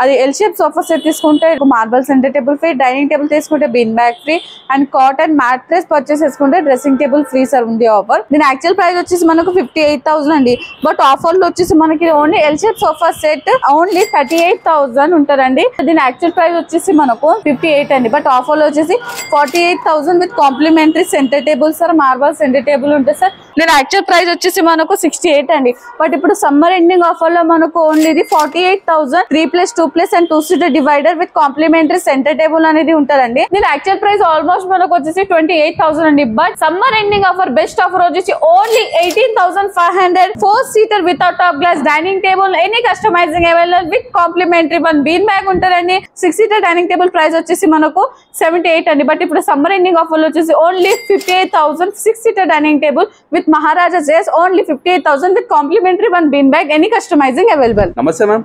అది L shape sofa set తీసుకుంటే marble centre table free, dining table తీసుకుంటే bean bag free and cotton mattress purchase చేసుకుంటే dressing table free sir ఉంది offer. దీని actual price వచ్చేసి మనకు 58,000 అండి. బట్ ఆఫర్ లో వచ్చేసి మనకి only L shape sofa set only 38,000 ఉంటదండి. దీని యాక్చువల్ ప్రైస్ వచ్చేసి మనకు 58 అండి. బట్ ఆఫర్ లో వచ్చేసి 48,000 with complimentary centre table sir, marble centre table ఉంటుంది సార్. దీని యాక్చువల్ ప్రైస్ వచ్చేసి మనకు 68 అండి. బట్ ఇప్పుడు సమ్మర్ ఎండింగ్ ఆఫర్ లో మనకు ఓన్లీ ఇది 48,000 3+2+ and 2-seater divider with complimentary centre table అనేది ఉంటదండి. దీని యాక్చువల్ ప్రైస్ ఆల్మోస్ట్ మనకు వచ్చేసి 28,000 అండి. But summer ending offer best offer వచ్చేసి only 18,500 4-seater without top glass dining table any customising available with complimentary 1 bean bag ఉంటదండి. 6-seater dining table price వచ్చేసి మనకు 78 అండి. బట్ ఇప్పుడు సమ్మర్ ఎండింగ్ ఆఫర్ లో వచ్చేసి only 58,000 6-seater dining table with Maharaja chairs only 58,000 with complimentary 1 bean bag any customising available. Namaste ma'am.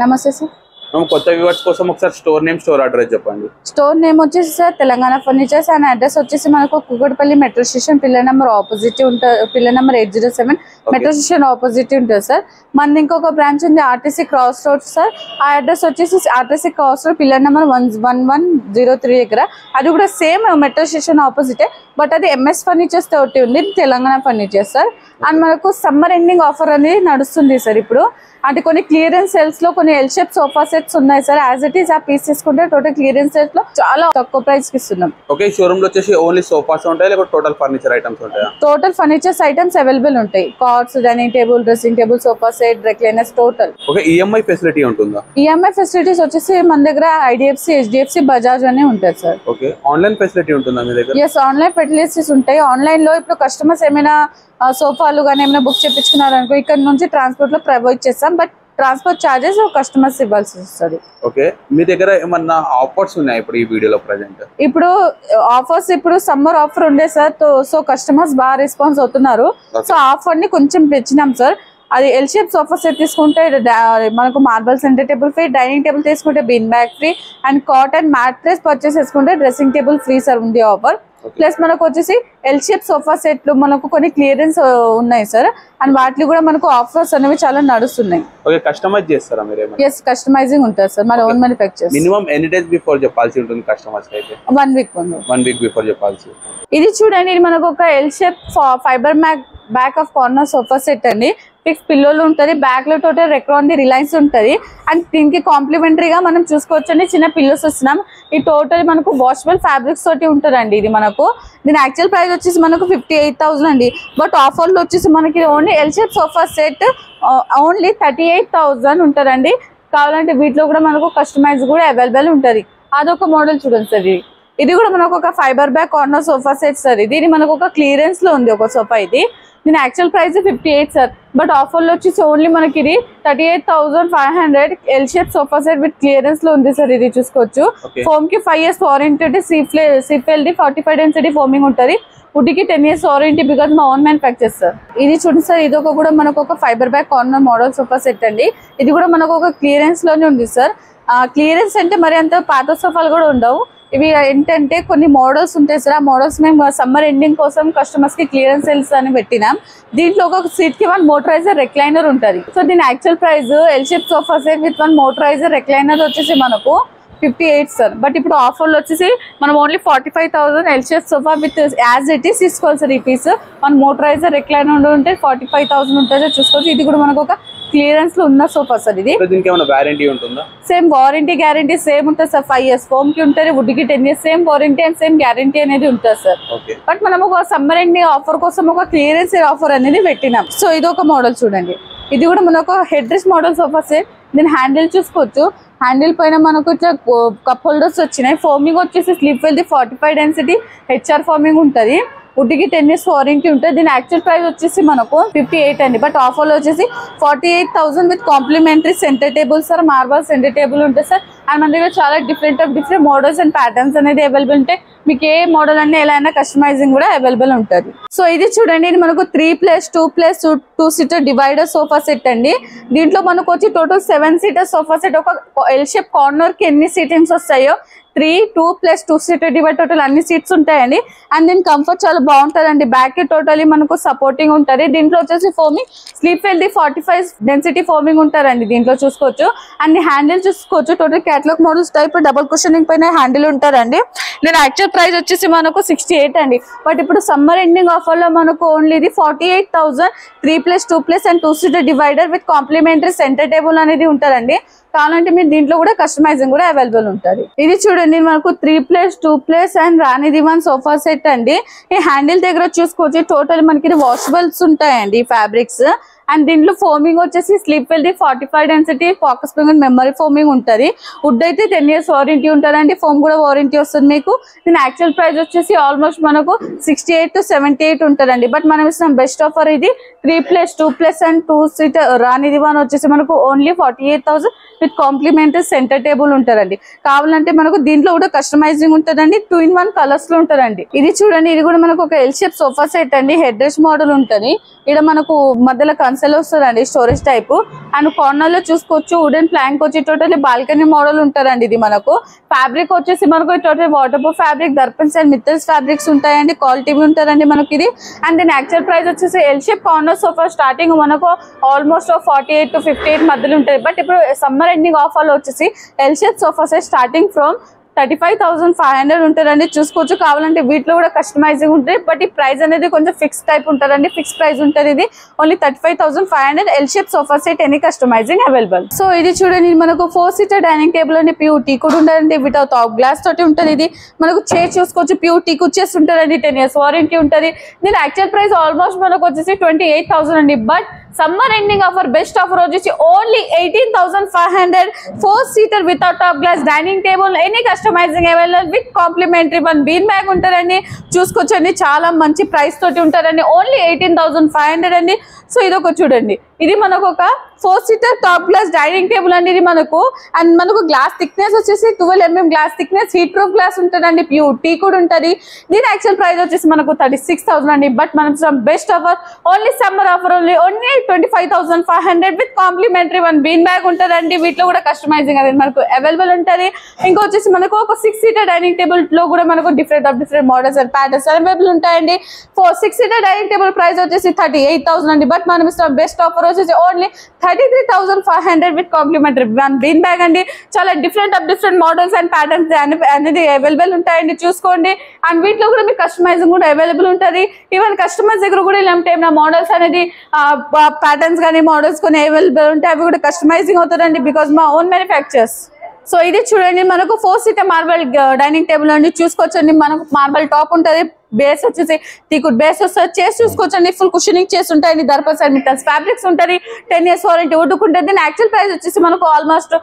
Namaste sir. కొత్త viewers కోసం ఒకసారి స్టోర్ నేమ్, స్టోర్ అడ్రస్ చెప్పండి. స్టోర్ నేమ్ వచ్చేసి sir Telangana furnitures and address వచ్చేసి మనకు Kukatpally metro station pillar number opposite ఉంటుంది. Pillar number 807 metro station opposite ఉంటుంది sir. మనది ఇంకొక బ్రాంచ్ ఉంది ఆర్టీసీ క్రాస్ రోడ్ సార్. ఆ అడ్రస్ వచ్చేసి RTC cross road pillar number 1103 దగ్గర. అది కూడా సేమ్ మెట్రో స్టేషన్ ఆపోజిటే. బట్ అది ఎంఎస్ ఫర్నిచర్స్ తోటి ఉంది, తెలంగాణ ఫర్నిచర్స్ సార్. అండ్ మనకు సమ్మర్ ఎండింగ్ ఆఫర్ అనేది నడుస్తుంది సార్ ఇప్పుడు. అంటే కొన్ని క్లియరెన్స్ సేల్స్ లో కొన్ని ఎల్ షేప్ సోఫా సెట్స్ ఉన్నాయి సార్. యాజ్ ఇట్ ఈస్ ఆ పీస్ తీసుకుంటే టోటల్ క్లియరెన్స్ సేల్స్ లో చాలా తక్కువ ప్రైస్ కి ఇస్తున్నాం. ఓకే, షోరూమ్ లో వచ్చేసి ఓన్లీ సోఫాస్ ఉంటాయి లేకపోతే టోటల్ ఫర్నిచర్ ఐటమ్స్ ఉంటాయా? టోటల్ ఫర్నిచర్స్ ఐటమ్స్ అవైలబుల్ ఉంటాయి. Cards, dining table, dressing table, sofa set, recliners total. Okay, EMI facility ఉంటుందా? ఈఎంఐ ఫెసిలిటీస్ వచ్చేసి మన దగ్గర ఐడిఎఫ్సి, హెచ్డిఎఫ్సి, బజాజ్ అనే ఉంటాయి సార్. ఓకే, ఆన్లైన్ ఫెసిలిటీ ఉంటుందా మీ దగ్గర? ఎస్, ఆన్లైన్ ఫెసిలిటీస్ ఉంటాయి. ఆన్లైన్ లో ఇప్పుడు కస్టమర్స్ ఏమైనా సోఫాలు కానీ ఏమైనా బుక్ చేయించుకున్నారు అనుకో ఇక్కడ నుంచి ట్రాన్స్పోర్ట్ లో ప్రొవైడ్ చేస్తాం. బట్ ట్రాన్స్పోర్ట్ చార్జెస్ కస్టమర్స్ ఇవ్వాల్సి వస్తుంది. ఓకే, మీ దగ్గర ఏమన్నా ఆఫర్స్ ఉన్నాయి ఇప్పుడు ఈ వీడియోలో ప్రెజెంట్? ఇప్పుడు ఆఫర్స్ ఇప్పుడు సమ్మర్ ఆఫర్ ఉండే సార్. సో కస్టమర్స్ బాగా రెస్పాన్స్ అవుతున్నారు. సో ఆఫర్ ని కొంచెం పెంచినాం సార్. అది ఎల్ షేప్ సోఫా సెట్ తీసుకుంటే మనకు marble centre table free, dining table తీసుకుంటే bean bag free and cotton mattress purchase చేసుకుంటే డ్రెస్సింగ్ టేబుల్ ఫ్రీ సార్ ఉంది ఆఫర్. ప్లస్ మనకు వచ్చేసి ఎల్ షేప్ సోఫా సెట్లు మనకు కొన్ని క్లియరెన్స్ ఉన్నాయి సార్. అండ్ వాటిలో కూడా మనకు ఆఫర్స్ అనేవి చాలా నడుస్తున్నాయి. ఓకే, కస్టమైజ్ చేస్తారా మీరు? ఎస్, కస్టమైజింగ్ ఉంటుంది సార్. మన ఓన్ మ్యానుఫ్యాక్చర్. మినిమం ఎన్ని డేస్ బిఫోర్ చెప్పాల్సి ఉంటుంది కస్టమర్స్ కి అయితే? 1 వీక్ ముందు. 1 వీక్ బిఫోర్ చెప్పాల్సి. ఇది చూడండి, ఇది మనకు ఒక L shape fibre back of corner sofa set అండి. 6 పిల్లోలు ఉంటుంది. బ్యాక్ లో టోటల్ రెక్రాన్ ది రిలయన్స్ ఉంటుంది. అండ్ దీనికి కాంప్లిమెంటరీగా మనం చూసుకోవచ్చండి చిన్న పిల్లోస్ వస్తున్నాం. ఈ టోటల్ మనకు వాషబుల్ ఫ్యాబ్రిక్స్ తోటి ఉంటుందండి ఇది మనకు. దీని యాక్చువల్ ప్రైస్ వచ్చేసి మనకు 58,000 అండి. బట్ ఆఫర్ లో వచ్చేసి మనకి only L shape sofa set only 38,000 ఉంటుందండి. కావాలంటే వీటిలో కూడా మనకు కస్టమైజ్ కూడా అవైలబుల్ ఉంటుంది. అదొక మోడల్ చూడండి సార్. ఇది కూడా మనకు ఒక fibre back corner sofa set sir. ఇది మనకు ఒక క్లియరెన్స్ లో ఉంది ఒక సోఫా. ఇది దీని actual price 58 sir. But offer లో వచ్చేసి ఓన్లీ మనకి ఇది 38,500 L shape sofa set with clearance లో ఉంది సార్. ఇది చూసుకోవచ్చు. ఫోమ్ కి 5 years warranty, CIEFL the 45 density foaming ఉంటుంది. వుడ్కి 10 years వారంటీ బికాజ్ మా ఓన్ మ్యానుఫ్యాక్చర్ సార్. ఇది చూడండి సార్, ఇది ఒక కూడా మనకు ఒక fibre back corner model sofa set అండి. ఇది కూడా మనకు ఒక క్లియరెన్స్ లోనే ఉంది సార్. క్లియరెన్స్ అంటే మరి అంత పాత సోఫాలు కూడా ఉండవు. ఇవి ఏంటంటే కొన్ని మోడల్స్ ఉంటాయి సార్. ఆ మోడల్స్ మేము సమ్మర్ ఎండింగ్ కోసం కస్టమర్స్ కి క్లియరెన్స్ సేల్స్ అని పెట్టినాం. దీంట్లో ఒక సీట్ కి 1 మోటరైజర్ రెక్లైనర్ ఉంటుంది. సో దీని actual price L shape sofa set with 1 motorised recliner వచ్చేసి మనకు 58 సార్. బట్ ఇప్పుడు ఆఫర్ లో వచ్చేసి మనం only 45,000 L shape sofa with as it is తీసుకోవాలి సార్. ఈ పీస్ 1 మోటరైజర్ రెక్లైనర్ ఉంటే 45,000 ఉంటుంది చూసుకోవచ్చు. ఇది కూడా మనకు ఒక క్లియరెన్స్ లో ఉన్న సోఫా సార్. ఇది దీనికి ఏమైనా వారంటీ ఉంటుందా? సేమ్ వారంటీ గ్యారంటీ సేమ్ ఉంటుంది సార్. 5 years ఫోమ్ కి ఉంటుంది, వుడ్ కి 10 years same warranty and same guarantee అనేది ఉంటుంది సార్. బట్ మనం ఒక సమ్మర్ ఎండింగ్ ఆఫర్ కోసం ఒక క్లియరెన్స్ ఆఫర్ అనేది పెట్టినాం. సో ఇది ఒక మోడల్ చూడండి. ఇది కూడా మనకు wood rest model sofa set. దీని హ్యాండిల్ చూసుకోవచ్చు. హ్యాండిల్ పైన మనకు ఇట్లా కప్ హోల్డర్స్ వచ్చినాయి. ఫోమింగ్ వచ్చేసి sleep well the 45 density HR foaming ఉంటుంది. వుడ్కి 10 years వారంటీ ఉంటుంది. దీని యాక్చువల్ ప్రైస్ వచ్చేసి మనకు 58 అండి. బట్ ఆఫర్ లో వచ్చేసి 48,000 with complimentary centre table sir, marble centre table ఉంటుంది సార్. అండ్ మన దగ్గర చాలా డిఫరెంట్ మోడల్స్ అండ్ ప్యాటర్న్స్ అనేది అవైలబుల్ ఉంటాయి. మీకు ఏ మోడల్ అన్ని ఎలా అయినా కస్టమైజింగ్ కూడా అవైలబుల్ ఉంటుంది. సో ఇది చూడండి, ఇది మనకు 3+2+2-seater డివైడర్ సోఫా సెట్ అండి. దీంట్లో మనకు వచ్చి టోటల్ 7 seater సోఫా సెట్. ఒక ఎల్ షేప్ కార్నర్ కి ఎన్ని సీటింగ్స్ వస్తాయో 3, 2 + 2 సీటర్ డివైడ్ టోటల్ అన్ని సీట్స్ ఉంటాయండి. అండ్ దీని కంఫర్ట్ చాలా బాగుంటుందండి. బ్యాక్ కి టోటలీ మనకు సపోర్టింగ్ ఉంటుంది. దీంట్లో వచ్చేసి ఫోమింగ్ స్లీప్ వెల్ది 45 డెన్సిటీ ఫోమింగ్ ఉంటారండి దీంట్లో చూసుకోవచ్చు. అండ్ హ్యాండిల్ చూసుకోవచ్చు. Total catalogue models type double cushioning పైన హ్యాండిల్ ఉంటారండి. దీని యాక్చువల్ ప్రైస్ వచ్చేసి మనకు 68 అండి. బట్ ఇప్పుడు సమ్మర్ ఎండింగ్ ఆఫర్ లో మనకు ఓన్లీ ఇది 48,000 3 + 2 + and 2 seater divider with complimentary centre table అనేది ఉంటారండి. కావాలంటే మీరు దీంట్లో కూడా కస్టమైజింగ్ కూడా అవైలబుల్ ఉంటుంది. ఇది చూడండి మనకు 3 + 2 and Rani diwan sofa set అండి. ఈ హ్యాండిల్ దగ్గర చూసుకోవచ్చు. టోటల్ మనకి వాషబుల్స్ ఉంటాయండి ఫ్యాబ్రిక్స్. అండ్ దీంట్లో ఫోమింగ్ వచ్చేసి స్లీప్ వెల్ది 45 density pocket spring memory foaming ఉంటుంది. వుడ్ అయితే 10 years వారంటీ ఉంటుందండి. ఫోమ్ కూడా వారంటీ వస్తుంది మీకు. దీని యాక్చువల్ ప్రైస్ వచ్చేసి ఆల్మోస్ట్ మనకు 68 to 78 ఉంటుందండి. బట్ మనం ఇస్తున్న బెస్ట్ ఆఫర్ ఇది 3 + 2 and 2 సీటర్ రాణి దివాన్ వచ్చేసి మనకు only 48,000 with complimentary centre table ఉంటుందండి. కావాలంటే మనకు దీంట్లో కూడా కస్టమైజింగ్ ఉంటుందండి. 2 in 1 కలర్స్ లో ఉంటుందండి. ఇది చూడండి. ఇది కూడా మనకు ఒక ఎల్ షేప్ సోఫా సెట్ అండి. హెడ్ రెస్ట్ మోడల్ ఉంటుంది. ఇక్కడ మనకు మధ్యలో కన్సల్ వస్తుందండి స్టోరేజ్ టైప్. అండ్ కార్నర్ లో చూసుకోవచ్చు వుడెన్ ప్లాంక్ వచ్చి టోటల్ బాల్కనీ మోడల్ ఉంటుందండి. ఇది మనకు ఫ్యాబ్రిక్ వచ్చేసి మనకు టోటల్ వాటర్ ప్రూఫ్ ఫ్యాబ్రిక్ దర్పన్స్ అండ్ మిత్తల్స్ ఫ్యాబ్రిక్స్ ఉంటాయండి. క్వాలిటీ ఉంటుందండి మనకి ఇది. అండ్ దీని యాక్చువల్ ప్రైస్ వచ్చేసి L shape corner sofa starting మనకు ఆల్మోస్ట్ 48 to 58 మధ్యలో ఉంటుంది. బట్ ఇప్పుడు సమ్మర్ ఎండింగ్ ఆఫర్ లో వచ్చేసి L shape sofa set starting from 35,500 ఉంటుందండి. చూసుకోవచ్చు. కావాలంటే వీటిలో కూడా కస్టమైజింగ్ ఉంటుంది. బట్ ఈ ప్రైస్ అనేది కొంచెం ఫిక్స్ టైప్ ఉంటుందండి. ఫిక్స్ ప్రైస్ ఉంటుంది. ఇది only 35,500 L shape sofa set any customising available. So ఇది చూడండి మనకు 4 సీటర్ డైనింగ్ టేబుల్ అండి. ప్యూర్ టీక్ కూడా ఉంటుందండి. వితౌట్ టాప్ గ్లాస్ తోటి ఉంటుంది. ఇది మనకు చైర్ చూసుకోవచ్చు. ప్యూర్ టీక్ వచ్చేసి ఉంటుందండి. 10 years వారంటీ ఉంటుంది. దీని యాక్చువల్ ప్రైస్ ఆల్మోస్ట్ మనకు వచ్చేసి 28,000 అండి. But summer ending offer best offer వచ్చేసి only 18,500 4 seater without top glass dining table any customising available with complimentary 1 bean bag ఉంటారండి. చూసుకోవచ్చండి. చాలా మంచి ప్రైస్ తోటి ఉంటారండి. ఓన్లీ 18,500 అండి. సో ఇది ఒక చూడండి. ఇది మనకు ఒక 4 seater top glass dining table అండి. ఇది మనకు అండ్ మనకు గ్లాస్ థిక్నెస్ వచ్చేసి 12 mm glass thickness heat proof glass ఉంటుందండి. ప్యూర్ టీ కూడా ఉంటుంది. దీని యాక్చువల్ ప్రైస్ వచ్చేసి మనకు 36,000 అండి. బట్ మనకు best offer only summer offer only 25,500 with complimentary 1 bean bag ఉంటుందండి. వీటిలో కూడా కస్టమైజింగ్ అనేది మనకు అవైలబుల్ ఉంటుంది. ఇంకా వచ్చేసి మనకు ఒక 6 సీటర్ డైనింగ్ టేబుల్ లో కూడా మనకు different models and patterns available ఉంటాయండి. 6 సీటర్ డైనింగ్ టేబుల్ ప్రైస్ వచ్చేసి 38,000 అండి. బట్ మనం ఇస్తాం బెస్ట్ ఆఫర్ వచ్చేసి only 33,500 with complimentary 1 bean bag అండి. చాలా డిఫరెంట్ మోడల్స్ అండ్ ప్యాటర్న్స్ అనేది అవైలబుల్ ఉంటాయండి. చూసుకోండి. అండ్ వీటిలో కూడా మీకు కస్టమైజింగ్ కూడా అవైలబుల్ ఉంటుంది. ఈవెన్ కస్టమర్స్ దగ్గర కూడా ఇలాంటి ఏమైనా మోడల్స్ అనేది ప్యాటర్న్స్ కానీ మోడల్స్ కొన్ని అవైలబుల్ ఉంటాయి. అవి కూడా కస్టమైజింగ్ అవుతారండి. బికాస్ మా ఓన్ మ్యానుఫ్యాక్చర్స్. సో ఇది చూడండి మనకు 4 సీటర్ మార్బల్ డైనింగ్ టేబుల్ అండి. చూసుకోవచ్చండి. మనకు మార్బల్ టాప్ ఉంటుంది. బేస్ వచ్చేసి టీకుడ్ బేస్ వస్తుంది. చేసి చూసుకోవచ్చండి. ఫుల్ కుషనింగ్ చేసి ఉంటాయండి. దర్పన్స్ అండ్ మిట్టల్స్ ఫ్యాబ్రిక్స్ ఉంటుంది. 10 years వారంటీ ఉడుకుంటుంది. దీని యాక్చువల్ ప్రైస్ వచ్చేసి మనకు ఆల్మోస్ట్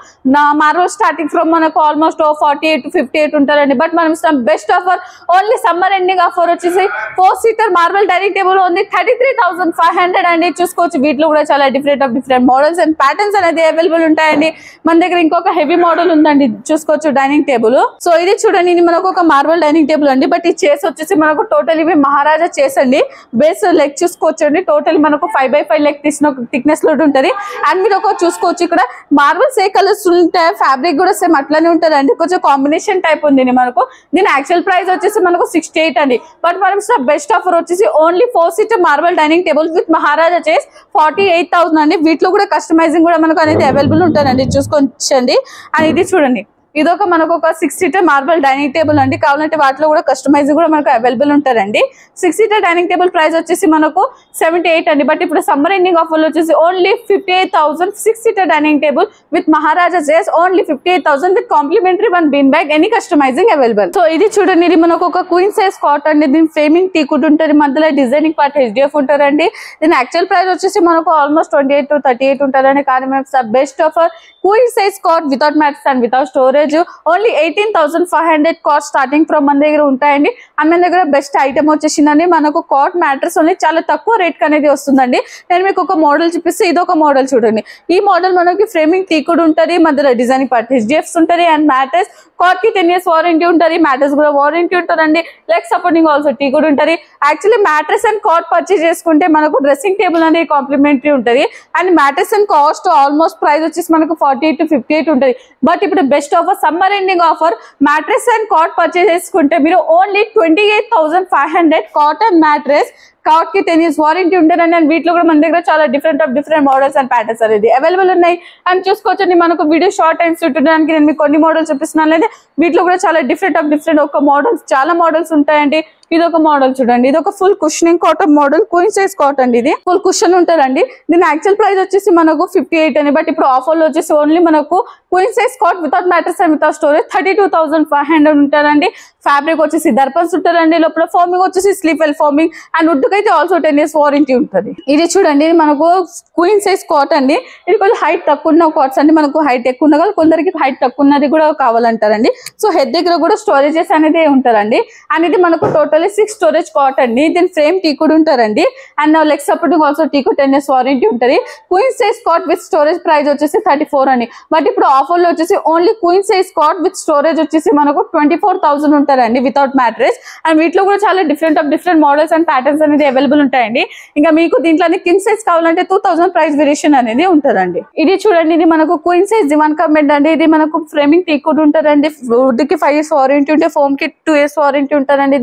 మార్బల్ స్టార్టింగ్ ఫ్రమ్ మనకు ఆల్మోస్ట్ 48 to 58 ఉంటారండి. బట్ మనం ఇస్తాం best offer only summer ending offer వచ్చేసి 4 సీటర్ మార్బల్ డైనింగ్ టేబుల్ ఉంది 33,500 అండి. చూసుకోవచ్చు. వీటిలో కూడా చాలా డిఫరెంట్ మోడల్స్ అండ్ ప్యాటర్న్స్ అనేది అవైలబుల్ ఉంటాయండి. మన దగ్గర ఇంకొక హెవీ మోడల్ ఉందండి. చూసుకోవచ్చు డైనింగ్ టేబుల్. సో ఇది చూడండి. ఇది మనకు ఒక మార్బల్ డైనింగ్ టేబుల్ అండి. బట్ ఈ చైర్స్ వచ్చేసి మనకు టోటల్ ఇవి మహారాజా చైర్స్ అండి. బేస్ లెగ్ చూసుకోవచ్చండి. టోటల్ మనకు 5x5 లెగ్ థిక్నెస్ లో ఉంటుంది. అండ్ మీరు ఒక చూసుకోవచ్చు. ఇక్కడ మార్బల్స్ ఏ కలర్స్ ఉంటాయి. ఫ్యాబ్రిక్ కూడా సేమ్ అట్లానే ఉంటుందండి. కొంచెం కాంబినేషన్ టైప్ ఉంది మనకు. దీని యాక్చువల్ ప్రైస్ వచ్చేసి మనకు 68 అండి. బట్ మనం బెస్ట్ ఆఫర్ వచ్చేసి only 4 seater marble dining table with Maharaja chairs 48,000 అండి. వీటిలో కూడా కస్టమైజింగ్ కూడా మనకు అనేది అవైలబుల్ ఉంటుందండి. చూసుకోవచ్చండి. అండ్ ఇది చూడండి. ఇదొక మనకు ఒక 6 సీటర్ మార్బల్ డైనింగ్ టేబుల్ అండి. కావాలంటే వాటిలో కూడా కస్టమైజింగ్ కూడా మనకు అవైలబుల్ ఉంటారండి. 6 సీటర్ డైనింగ్ టేబుల్ ప్రైస్ వచ్చేసి మనకు 78 అండి. బట్ ఇప్పుడు సమ్మర్ ఎండింగ్ ఆఫర్ వచ్చేసి only 58,000 6 seater dining table with Maharaja chairs only 58,000 with complimentary 1 bean bag any customising available. So ఇది చూడండి. ఇది మనకు ఒక క్వీన్ సైజ్ కాట్ అండి. దీని ఫ్రేమింగ్ టీకుడ్ ఉంటుంది. మధ్యలో డిజైనింగ్ పార్ట్ HDF ఉంటారండి. దీని యాక్చువల్ ప్రైస్ వచ్చేసి మనకు ఆల్మోస్ట్ 28 to 38 ఉంటారండి. కానీ మేము best offer queen size cot without mats and without storage only 18,500 cot starting from మన దగ్గర ఉంటాయండి. మన దగ్గర బెస్ట్ ఐటమ్ వచ్చేసిందండి. మనకు కాట్ మ్యాట్రెస్ ఓన్లీ చాలా తక్కువ రేట్ అనేది వస్తుందండి. నేను మీకు ఒక మోడల్ చూపిస్తే ఇదొక మోడల్ చూడండి. ఈ మోడల్ మనకి ఫ్రేమింగ్ టీకుడ్ ఉంటుంది. మధ్యలో డిజైనింగ్ పార్ట్ HDFs ఉంటుంది. అండ్ మ్యాట్రెస్ కాట్ కి 10 years వారంటీ ఉంటుంది. మ్యాట్రెస్ కూడా వారంటీ ఉంటుందండి. లెగ్ సపోర్టింగ్ ఆల్సో టీకుడ్ ఉంటుంది. Actually mattress and cot purchase చేసుకుంటే మనకు డ్రెస్సింగ్ టేబుల్ అనేది కాంప్లిమెంటరీ ఉంటుంది. And mattress and cost almost price వచ్చేసి మనకు 48 to 58 ఉంటుంది. బట్ ఇప్పుడు best offer offer, summer ending offer. Mattress and cot purchase చేసుకుంటే మీరు ఓన్లీ 28,500 కాటన్ మ్యాట్రెస్, కాట్ కి 10 years వారంటీ ఉంటుందండి. అండ్ వీటిలో కూడా మన దగ్గర చాలా డిఫరెంట్ మోడల్స్ అండ్ ప్యాటర్న్స్ అనేది అవైలబుల్ ఉన్నాయి. అండ్ చూసుకోవచ్చండి, మనకు వీడియో షార్ట్ టైమ్స్ చూడడానికి నేను మీకు కొన్ని మోడల్స్ చూపిస్తున్నాను. లేదా వీటిలో కూడా చాలా డిఫరెంట్ ఒక మోడల్స్, చాలా మోడల్స్ ఉంటాయండి. ఇది ఒక మోడల్ చూడండి, ఇది ఒక full cushioning cotton model, queen size cotton అండి. ఇది ఫుల్ కుషన్ ఉంటుందండి. దీని యాక్చువల్ ప్రైస్ వచ్చేసి మనకు 58 అని, బట్ ఇప్పుడు ఆఫర్ లో వచ్చేసి ఓన్లీ మనకు queen size cot without mattress and without storage 32,500 ఉంటుందండి. ఫ్యాబ్రిక్ వచ్చేసి దర్పన్స్ ఉంటుందండి. లోపల ఫార్మింగ్ వచ్చేసి sleep well foaming. And wood కి అయితే ఆల్సో 10 years వారంటీ ఉంటుంది. ఇది చూడండి, ఇది మనకు క్వీన్ సైజ్ కాట్ అండి. ఇది కొంచెం హైట్ తక్కువ ఉన్న కాట్స్ అండి. మనకు హైట్ ఎక్కువ ఉన్న వాళ్ళు, కొందరికి హైట్ తక్కువ ఉన్నది కూడా కావాలంటారండి. సో హెడ్ దగ్గర కూడా స్టోరేజెస్ అనేది ఉంటారండి. అండ్ ఇది మనకు టోటల్ 6 స్టోరేజ్ కాట్ అండి. దీని ఫ్రేమ్ టీ కూడా ఉంటారండి. And leg supporting also teak కూడా 10 years వారంటీ ఉంటుంది. Queen size cot with storage price వచ్చేసి 34 అండి. బట్ ఇప్పుడు ఆఫర్ లో వచ్చేసి only queen size cot with storage వచ్చేసి మనకు 24,000 ఉంటారండి వితౌట్ మ్యాట్రెస్. అండ్ వీటిలో కూడా చాలా డిఫరెంట్ మోడల్స్ అండ్ ప్యాటర్న్స్ అనేది అవైలబుల్ ఉంటాయండి. ఇంకా మీకు దీంట్లో కింగ్ సైజ్ కావాలంటే 2,000 ప్రైస్ వేరియేషన్ అనేది ఉంటుందండి. ఇది చూడండి, ఇది మనకు క్వీన్ సైజ్ దివాన్ కమ్ బెడ్ అండి. ఇది మనకు ఫ్రేమింగ్ టీ కూడా ఉంటుందండి. వుడ్ కి 5 years వారంటీ ఉంటే, ఫోమ్ కి 2 years వారంటీ ఉంటుందండి.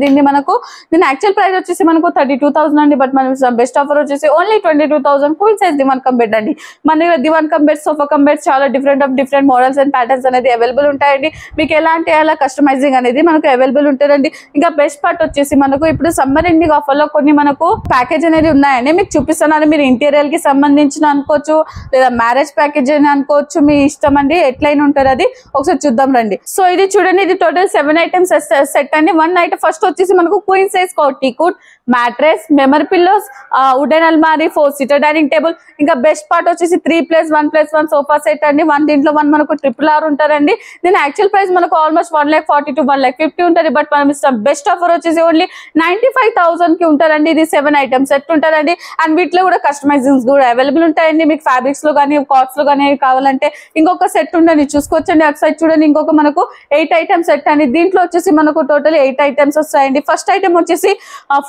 దీని యాక్చువల్ ప్రైస్ వచ్చేసి మనకు 32,000 అండి. బట్ మనం బెస్ట్ ఆఫర్ వచ్చేసి ఓన్లీ 22,000 క్వీన్ సైజ్ దివాన్ కమ్ బెడ్ అండి. మన దగ్గర దివాన్ cum bed, sofa cum bed చాలా డిఫరెంట్ మోడల్స్ అండ్ ప్యాటర్న్స్ అనేది అవైలబుల్ ఉంటాయండి. మీకు ఎలాంటి అలా కస్టమైజింగ్ అనేది మనకు అవైలబుల్ ఉంటుందండి. ఇంకా బెస్ట్ పార్ట్ వచ్చేసి మనకు ఇప్పుడు సమ్మర్ ఎండింగ్ ఆఫర్ లో కొన్ని మనకు ప్యాకేజ్ అనేది ఉన్నాయండి. మీకు చూపిస్తున్నాను. మీరు ఇంటీరియర్ కి సంబంధించిన అనుకోవచ్చు, లేదా మ్యారేజ్ ప్యాకేజ్ అని అనుకోవచ్చు, మీ ఇష్టం అండి. ఎట్లయినా ఉంటుంది అది ఒకసారి చూద్దాం రండి. సో ఇది చూడండి, ఇది టోటల్ 7 items సెట్ అండి. 1 item ఫస్ట్ వచ్చేసి మనకు క్వీన్ సైజ్ టీ కుట్, మ్యాట్రెస్, మెమరీ పిల్లోస్, వుడెన్ అల్మారీ, 4-seater డైనింగ్ టేబుల్. ఇంకా బెస్ట్ పార్ట్ వచ్చేసి 3+1+1 సోఫా సెట్ అండి. దీంట్లో మనకు RRR ఉంటారండి. దీని యాక్చువల్ ప్రైస్ మనకు ఆల్మోస్ట్ 1,40,000 to 1,50,000 ఉంటుంది. బట్ మనం ఇస్తాం బెస్ట్ ఆఫర్ వచ్చేసి ఓన్లీ 95,000 కి ఉంటారండి. ఇది 7 items సెట్ ఉంటారండి. అండ్ వీటిలో కూడా కస్టమైజింగ్స్ కూడా అవైలబుల్ ఉంటాయండి. మీకు ఫ్యాబ్రిక్స్ లో కానీ కాట్స్ లో కానీ కావాలంటే ఇంకొక సెట్ ఉండండి, చూసుకోవచ్చండి. అటు సైడ్ చూడండి, ఇంకొక మనకు 8 items సెట్ అండి. దీంట్లో వచ్చేసి మనకు టోటల్ 8 items వస్తాయండి. ఫస్ట్ ఐటమ్ వచ్చేసి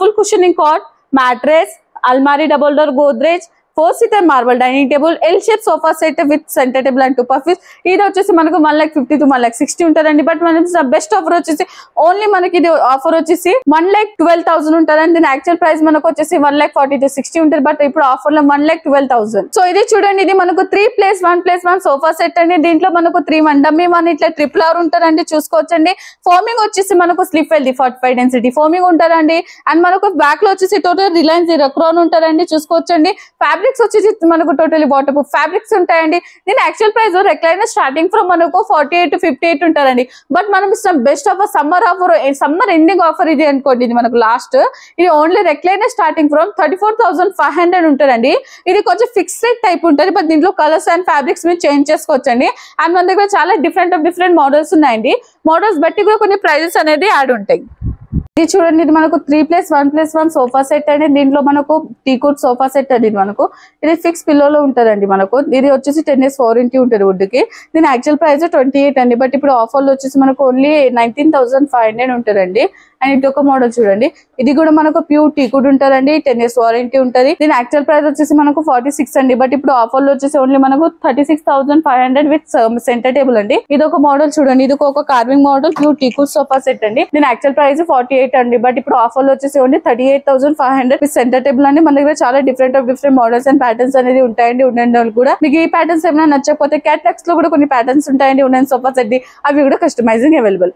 ఫుల్ కుషనింగ్ కాట్, మ్యాట్రెస్, అల్మారీ, double door Godrej, 4-seater marble dining table, L shape sofa set with centre table and 2 puffies. ఇది వచ్చేసి మనకు 1,50,000 to 1,60,000 ఉంటుందండి. బట్ మనం బెస్ట్ ఆఫర్ వచ్చేసి ఓన్లీ మనకి ఇది ఆఫర్ వచ్చేసి 1,12,000 ఉంటుందండి. దీని యాక్చువల్ ప్రైస్ మనకు వచ్చేసి 1,40,000 to 1,60,000 ఉంటుంది. బట్ ఇప్పుడు ఆఫర్ లో 1,12,000. సో ఇది చూడండి, ఇది మనకు 3+1+1 సోఫా సెట్ అండి. దీంట్లో మనకు 3 డమ్మీ 1 ఇట్లా RRR ఉంటారండి, చూసుకోవచ్చండి. ఫోమింగ్ వచ్చేసి మనకు స్లిప్ వెల్ 45 డెన్సిటీ ఫోమింగ్ ఉంటారండి. అండ్ మనకు బ్యాక్ లో వచ్చేసి టోటల్ రిలయన్స్ రెక్రాన్ ఉంటారండి, చూసుకోవచ్చండి. ఫ్యాబ్రిక్స్ వచ్చేసి మనకు టోటలీ వాటర్ ప్రూఫ్ ఫ్యాబ్రిక్స్ ఉంటాయండి. దీని actual price recliner starting from మనకు 48 to 58 ఉంటారండి. బట్ మనం ఇస్తాం best offer, summer ending offer ఇది అనుకోండి. ఇది మనకు లాస్ట్, ఇది ఓన్లీ రెక్లైనర్ స్టార్టింగ్ ఫ్రమ్ 34,500 ఉంటుందండి. ఇది కొంచెం ఫిక్స్డ్ రేట్ టైప్ ఉంటుంది. బట్ దీంట్లో కలర్స్ అండ్ ఫ్యాబ్రిక్స్ మీరు చేంజ్ చేసుకోవచ్చండి. అండ్ మన దగ్గర చాలా డిఫరెంట్ మోడల్స్ ఉన్నాయండి. మోడల్స్ బట్టి కూడా కొన్ని ప్రైజెస్ అనేది యాడ్ ఉంటాయి. ఇది చూడండి, ఇది మనకు 3+1+1 సోఫా సెట్ అండి. దీంట్లో మనకు టీ కుట్ సోఫా సెట్ అండి. ఇది ఫిక్స్ పిల్లోలో ఉంటుందండి. మనకు ఇది వచ్చేసి 10 years వారంటీ ఉంటుంది వుడ్ కి. దీని యాక్చువల్ ప్రైస్ 28 అండి. బట్ ఇప్పుడు ఆఫర్ లో వచ్చేసి మనకు ఓన్లీ 19,500 ఉంటుందండి. అండ్ ఇది ఒక మోడల్ చూడండి, ఇది కూడా మనకు ప్యూర్ టీ కుడ్ ఉంటుందండి. 10 years వారంటీ ఉంటుంది. దీని యాక్చువల్ ప్రైస్ వచ్చేసి మనకు 46 అండి. బట్ ఇప్పుడు ఆఫర్ లో వచ్చేసి ఓన్లీ మనకు 36,500 విత్ సెంటర్ టేబుల్ అండి. ఇది ఒక మోడల్ చూడండి, ఇది ఒక carving model pure tea could sofa set అండి. దీని యాక్చువల్ ప్రైస్ 48 అండి. బట్ ఇప్పుడు ఆఫర్ లో వచ్చేసి ఓన్లీ 38,500 విత్ సెంటర్ టేబుల్ అండి. మన దగ్గర చాలా డిఫరెంట్ మోడల్స్ అండ్ ప్యాటర్న్స్ అనేది ఉంటాయండి. ఉండండి కూడా మీకు ఈ ప్యాటర్న్స్ ఏమైనా నచ్చకపోతే క్యాటలాగ్స్ లో కూడా కొన్ని ప్యాటర్న్స్ ఉంటాయండి. ఉన్న సోఫా సెట్ అవి కూడా కస్టమైజింగ్ అవైలబుల్.